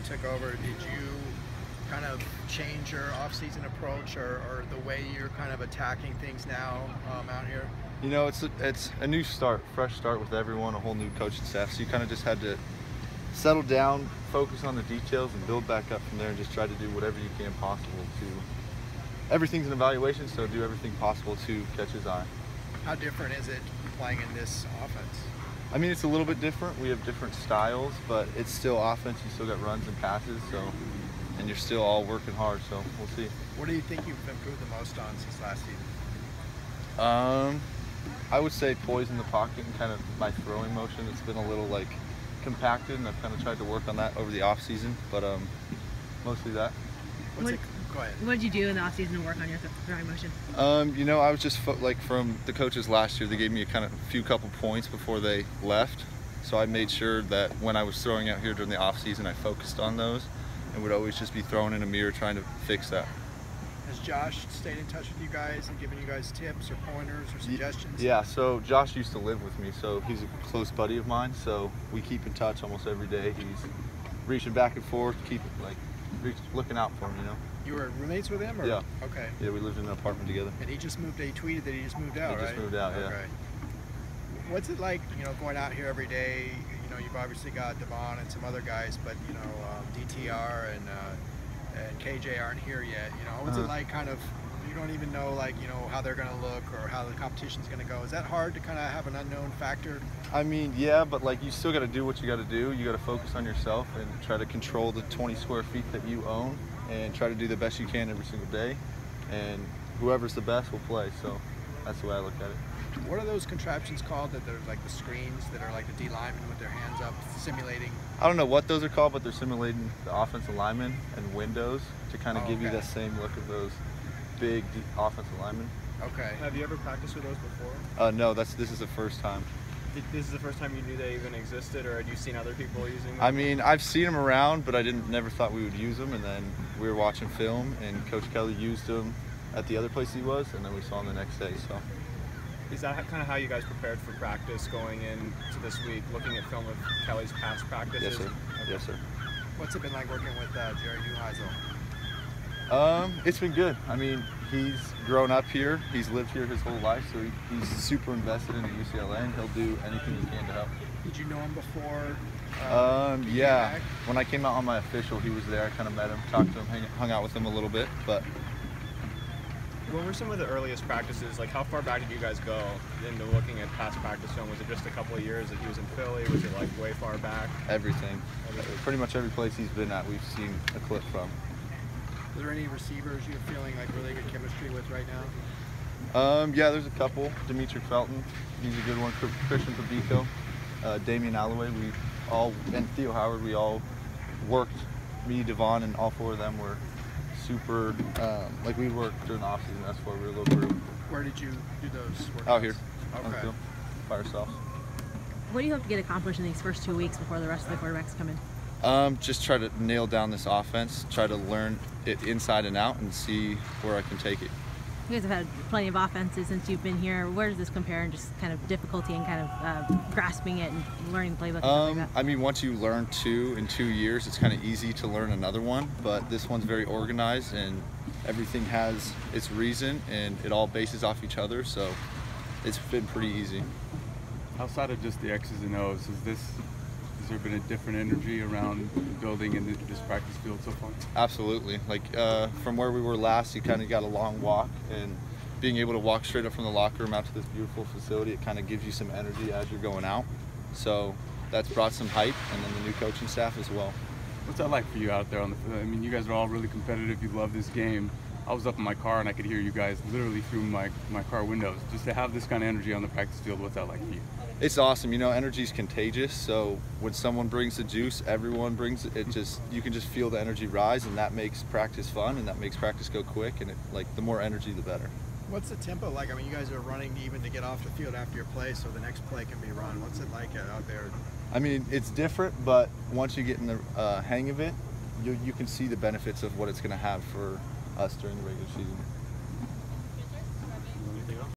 took over, did you kind of change your off-season approach or the way you're kind of attacking things now out here? You know, it's a new start, fresh start with everyone, a whole new coaching staff. So you kind of just had to settle down, focus on the details, and build back up from there, and just try to do whatever you can possible to. Everything's an evaluation, so do everything possible to catch his eye. How different is it playing in this offense? I mean, it's a little bit different. We have different styles, but it's still offense. You still got runs and passes, and you're still all working hard, so we'll see. What do you think you've improved the most on since last season? I would say poise in the pocket and kind of my throwing motion. It's been a little compacted, and I've kind of tried to work on that over the off season, but mostly that. Go ahead. What did you do in the off season to work on your throwing motion? You know, I was just from the coaches last year. They gave me a few couple points before they left, so I made sure that when I was throwing out here during the off season, I focused on those, and would always just be throwing in a mirror trying to fix that. Has Josh stayed in touch with you guys and given you guys tips or pointers or suggestions? Yeah, so Josh used to live with me, so he's a close buddy of mine, so we keep in touch almost every day. He's reaching back and forth, looking out for him, you know. You were roommates with him? Or? Yeah. Okay. Yeah, we lived in an apartment together. And he just moved, he tweeted that he just moved out, right? He just moved out, yeah. Okay. What's it like, going out here every day? You've obviously got Devon and some other guys, but, DTR and KJ aren't here yet. What's it like you don't even know, how they're going to look or how the competition's going to go? Is that hard to kind of have an unknown factor? I mean, yeah, but you still got to do what you got to do. You got to focus on yourself and try to control the 20 square feet that you own and try to do the best you can every single day. And whoever's the best will play. So that's the way I look at it. What are those contraptions called that they're like the screens that are like the D linemen with their hands up simulating? I don't know what those are called, but they're simulating the offensive linemen and windows to kind of give you that same look of those big offensive linemen. Okay. Have you ever practiced with those before? No, this is the first time. This is the first time you knew they even existed, or had you seen other people using them? I mean, I've seen them around, but I never thought we would use them. And then we were watching film, and Coach Kelly used them at the other place he was, and then we saw him the next day. So. Is that kind of how you guys prepared for practice going into this week, looking at film of Kelly's past practices? Yes, sir. Okay. Yes, sir. What's it been like working with Jerry Neuheisel? It's been good. I mean, he's grown up here. He's lived here his whole life, so he's super invested into UCLA, and he'll do anything he can to help. Did you know him before? Yeah. When I came out on my official, he was there. I kind of met him, talked to him, hung out with him a little bit, but. What were some of the earliest practices? How far back did you guys go into looking at past practice film? Was it just a couple of years that he was in Philly? Was it way far back? Everything. Pretty much every place he's been at, we've seen a clip from. Are there any receivers you're feeling really good chemistry with right now? Yeah, there's a couple. Dimitri Felton, he's a good one. Christian Pabico, Damian Alloway, and Theo Howard, we all worked. Me, Devon, and all four of them were super, we worked during the offseason. That's why we were a little group. Where did you do those workouts? Out here. Okay. By ourselves. What do you hope to get accomplished in these first 2 weeks before the rest of the quarterbacks come in? Just try to nail down this offense, try to learn it inside and out, and see where I can take it. You guys have had plenty of offenses since you've been here. Where does this compare in just kind of difficulty and kind of grasping it and learning the playbook? And stuff like that? I mean, once you learn two in 2 years, it's kind of easy to learn another one, but this one's very organized and everything has its reason and it all bases off each other, so it's been pretty easy. Outside of just the X's and O's, has there been a different energy around building in this practice field so far? Absolutely. From where we were last, you kind of got a long walk, and being able to walk straight up from the locker room out to this beautiful facility, it kind of gives you some energy as you're going out. So that's brought some hype, and then the new coaching staff as well. What's that like for you out there on the field? I mean, you guys are all really competitive. You love this game. I was up in my car and I could hear you guys literally through my car windows. Just to have this kind of energy on the practice field, what's that like for you? It's awesome. Energy is contagious. So when someone brings the juice, everyone brings it. You can just feel the energy rise, and that makes practice fun, and that makes practice go quick. And the more energy, the better. What's the tempo like? I mean, you guys are running even to get off the field after your play, so the next play can be run. What's it like out there? I mean, it's different, but once you get in the hang of it, you can see the benefits of what it's going to have for us during the regular season.